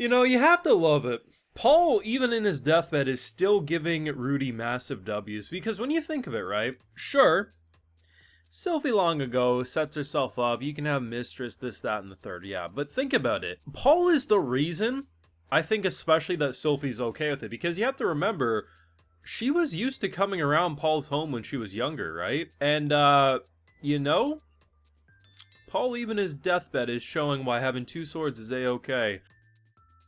You know, you have to love it. Paul, even in his deathbed, is still giving Rudy massive W's, because when you think of it, right? Sure, Sylvie long ago sets herself up, you can have mistress, this, that, and the third, yeah, but think about it. Paul is the reason, I think especially that Sylvie's okay with it, because you have to remember, she was used to coming around Paul's home when she was younger, right? And, you know, Paul, even his deathbed, is showing why having two swords is a-okay.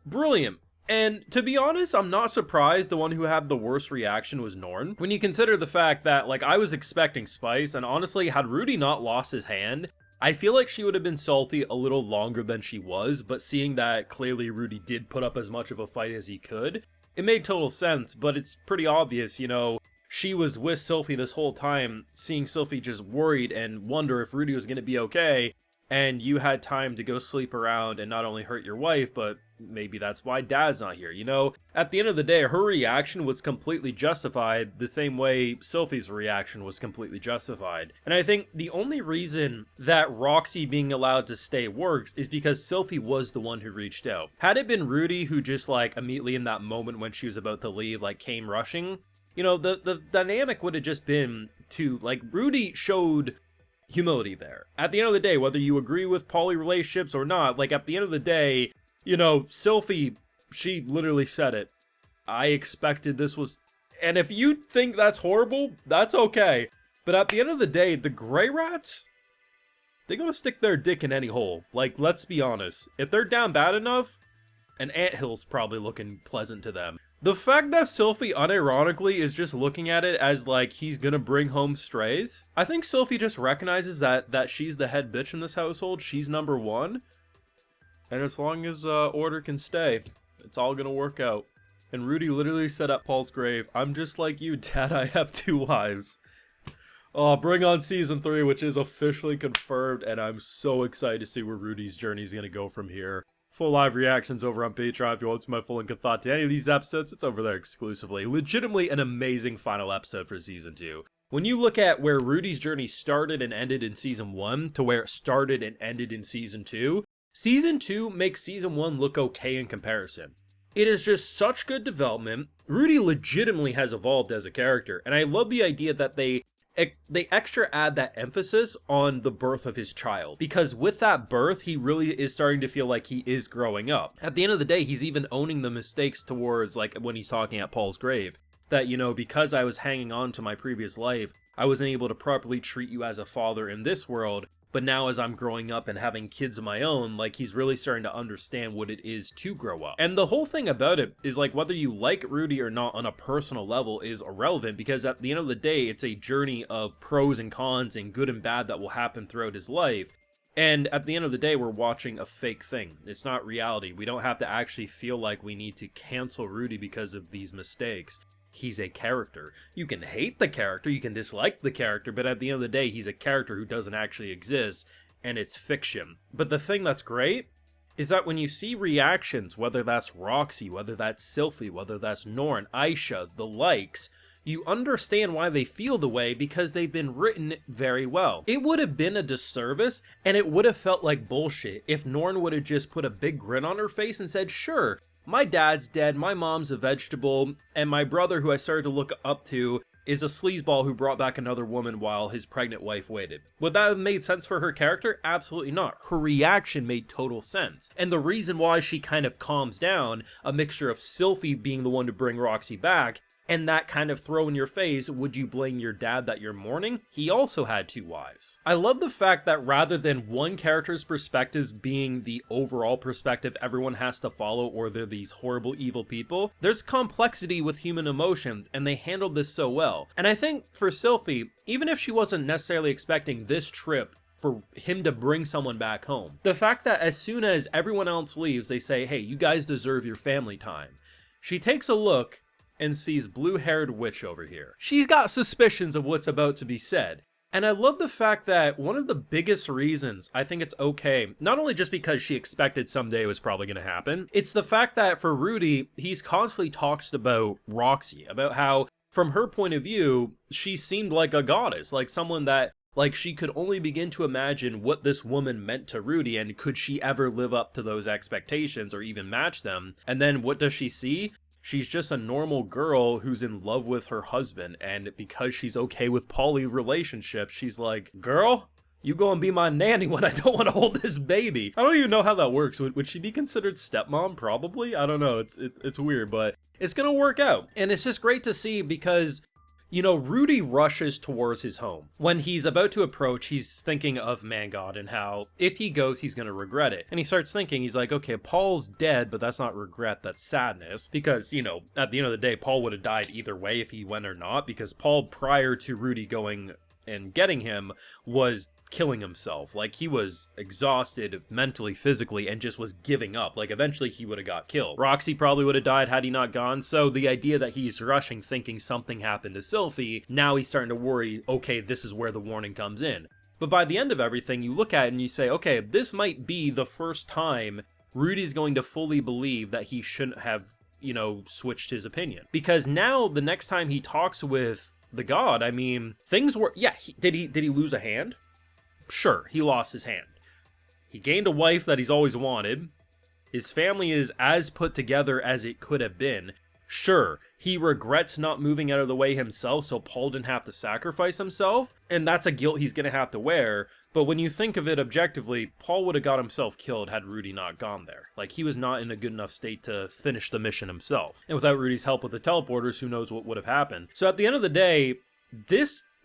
Brilliant. And to be honest, I'm not surprised the one who had the worst reaction was Norn. When you consider the fact that, like, I was expecting Spice, and honestly, had Rudy not lost his hand, I feel like she would have been salty a little longer than she was, but seeing that clearly Rudy did put up as much of a fight as he could, it made total sense, but it's pretty obvious, you know, she was with Sylphie this whole time, seeing Sylphie just worried and wonder if Rudy was going to be okay, and you had time to go sleep around and not only hurt your wife, but maybe that's why Dad's not here, you know? At the end of the day, her reaction was completely justified, the same way Sylphie's reaction was completely justified. And I think the only reason that Roxy being allowed to stay works is because Sylphie was the one who reached out. Had it been Rudy who just, like, immediately in that moment when she was about to leave, like, came rushing, you know, the dynamic would have just been to, like, Rudy showed humility there. At the end of the day, whether you agree with poly relationships or not, like, at the end of the day, you know, Sylphie, she literally said it. I expected this was... And if you think that's horrible, that's okay. But at the end of the day, the Grey Rats, they're gonna stick their dick in any hole. Like, let's be honest. If they're down bad enough, an anthill's probably looking pleasant to them. The fact that Sylphie unironically is just looking at it as like he's gonna bring home strays, I think Sylphie just recognizes that she's the head bitch in this household, she's number one, and as long as order can stay, it's all gonna work out. And Rudy literally said at Paul's grave, "I'm just like you, Dad, I have two wives." Oh, bring on season 3, which is officially confirmed, and I'm so excited to see where Rudy's journey is gonna go from here. Full live reactions over on Patreon. If you want my full link of thought to any of these episodes, it's over there exclusively. Legitimately an amazing final episode for Season 2. When you look at where Rudy's journey started and ended in Season 1 to where it started and ended in Season 2, Season 2 makes Season 1 look okay in comparison. It is just such good development. Rudy legitimately has evolved as a character, and I love the idea that they extra add that emphasis on the birth of his child, because with that birth, he really is starting to feel like he is growing up. At the end of the day, he's even owning the mistakes towards, like, when he's talking at Paul's grave, that, you know, because I was hanging on to my previous life, I wasn't able to properly treat you as a father in this world, but now as I'm growing up and having kids of my own, like, he's really starting to understand what it is to grow up. And the whole thing about it is, like, whether you like Rudy or not on a personal level is irrelevant, because at the end of the day, it's a journey of pros and cons and good and bad that will happen throughout his life. And at the end of the day, we're watching a fake thing. It's not reality. We don't have to actually feel like we need to cancel Rudy because of these mistakes. He's a character. You can hate the character, you can dislike the character, but at the end of the day, he's a character who doesn't actually exist, and it's fiction. But the thing that's great is that when you see reactions, whether that's Roxy, whether that's Sylphie, whether that's Norn, Aisha, the likes, you understand why they feel the way because they've been written very well. It would have been a disservice, and it would have felt like bullshit if Norn would have just put a big grin on her face and said, "Sure, my dad's dead, my mom's a vegetable, and my brother, who I started to look up to, is a sleazeball who brought back another woman while his pregnant wife waited." Would that have made sense for her character? Absolutely not. Her reaction made total sense. And the reason why she kind of calms down, a mixture of Sylphie being the one to bring Roxy back, and that kind of throw in your face, would you blame your dad that you're mourning? He also had two wives. I love the fact that rather than one character's perspectives being the overall perspective everyone has to follow, or they're these horrible evil people, there's complexity with human emotions, and they handled this so well. And I think for Sylphie, even if she wasn't necessarily expecting this trip for him to bring someone back home, the fact that as soon as everyone else leaves, they say, "Hey, you guys deserve your family time," she takes a look and sees blue-haired witch over here. She's got suspicions of what's about to be said. And I love the fact that one of the biggest reasons I think it's okay, not only just because she expected someday it was probably going to happen, it's the fact that for Rudy, he's constantly talks about Roxy, about how, from her point of view, she seemed like a goddess, like someone that Like, she could only begin to imagine what this woman meant to Rudy, and could she ever live up to those expectations or even match them? And then what does she see? She's just a normal girl who's in love with her husband, and because she's okay with poly relationships, she's like, girl, you go and be my nanny when I don't want to hold this baby. I don't even know how that works. Would she be considered stepmom? Probably. I don't know. It's weird, but it's gonna work out. And it's just great to see because, you know, Rudy rushes towards his home. When he's about to approach, he's thinking of Man God and how if he goes, he's going to regret it. And he starts thinking, he's like, okay, Paul's dead, but that's not regret, that's sadness. Because, you know, at the end of the day, Paul would have died either way if he went or not. Because Paul, prior to Rudy going and getting him, was killing himself. Like, he was exhausted mentally, physically, and just was giving up. Like, eventually he would have got killed. Roxy probably would have died had he not gone. So the idea that he's rushing, thinking something happened to Sylphie, now he's starting to worry, okay, this is where the warning comes in. But by the end of everything, you look at it and you say, okay, this might be the first time Rudy's going to fully believe that he shouldn't have, you know, switched his opinion. Because now, the next time he talks with the god, I mean, things were, yeah, did he lose a hand? Sure, he lost his hand. He gained a wife that he's always wanted. His family is as put together as it could have been. Sure, he regrets not moving out of the way himself so Paul didn't have to sacrifice himself, and that's a guilt he's gonna have to wear. But when you think of it objectively, Paul would have got himself killed had Rudy not gone there. Like, he was not in a good enough state to finish the mission himself. And without Rudy's help with the teleporters, who knows what would have happened. So at the end of the day,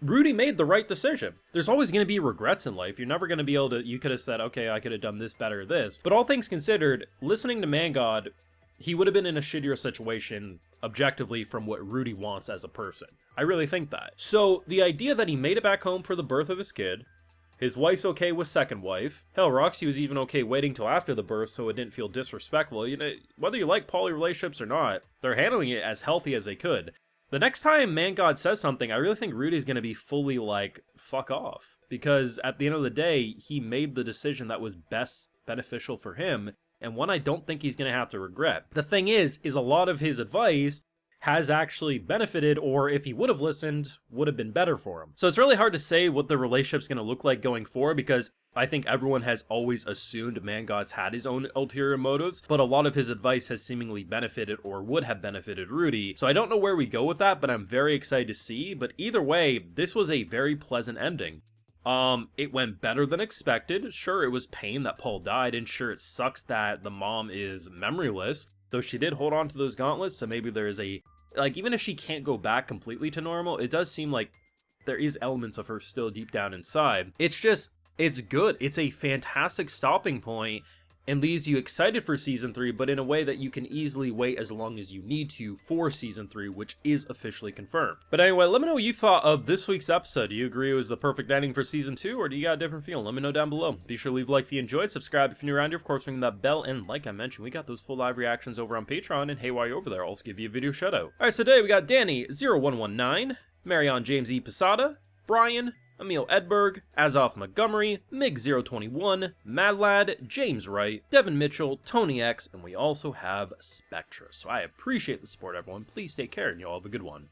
Rudy made the right decision. There's always going to be regrets in life. You're never going to be able to, you could have said, okay, I could have done this better, this. But all things considered, listening to Man God, he would have been in a shittier situation objectively from what Rudy wants as a person. I really think that. So the idea that he made it back home for the birth of his kid, his wife's okay with second wife. Hell, Roxy was even okay waiting till after the birth so it didn't feel disrespectful. You know, whether you like poly relationships or not, they're handling it as healthy as they could. The next time Man God says something, I really think Rudy's going to be fully like, fuck off. Because at the end of the day, he made the decision that was best beneficial for him, and one I don't think he's going to have to regret. The thing is a lot of his advice has actually benefited, or if he would have listened, would have been better for him. So it's really hard to say what the relationship's going to look like going forward, because I think everyone has always assumed Man God's had his own ulterior motives, but a lot of his advice has seemingly benefited or would have benefited Rudy. So I don't know where we go with that, but I'm very excited to see. But either way, this was a very pleasant ending. It went better than expected. Sure, it was pain that Paul died, and sure, it sucks that the mom is memoryless, though she did hold on to those gauntlets, so maybe there is a, like, even if she can't go back completely to normal, it does seem like there is elements of her still deep down inside. It's just, it's good. It's a fantastic stopping point and leaves you excited for Season 3, but in a way that you can easily wait as long as you need to for Season 3, which is officially confirmed. But anyway, let me know what you thought of this week's episode. Do you agree it was the perfect ending for Season 2, or do you got a different feeling? Let me know down below. Be sure to leave a like if you enjoyed, subscribe if you're new around here, of course, ring that bell, and like I mentioned, we got those full live reactions over on Patreon, and hey, while you're over there, I'll also give you a video shout out. Alright, so today we got Danny0119, Marion James E. Posada, Brian, Emil Edberg, Azov Montgomery, Mig021, Madlad, James Wright, Devin Mitchell, Tony X, and we also have Spectra. So I appreciate the support, everyone. Please take care, and you all have a good one.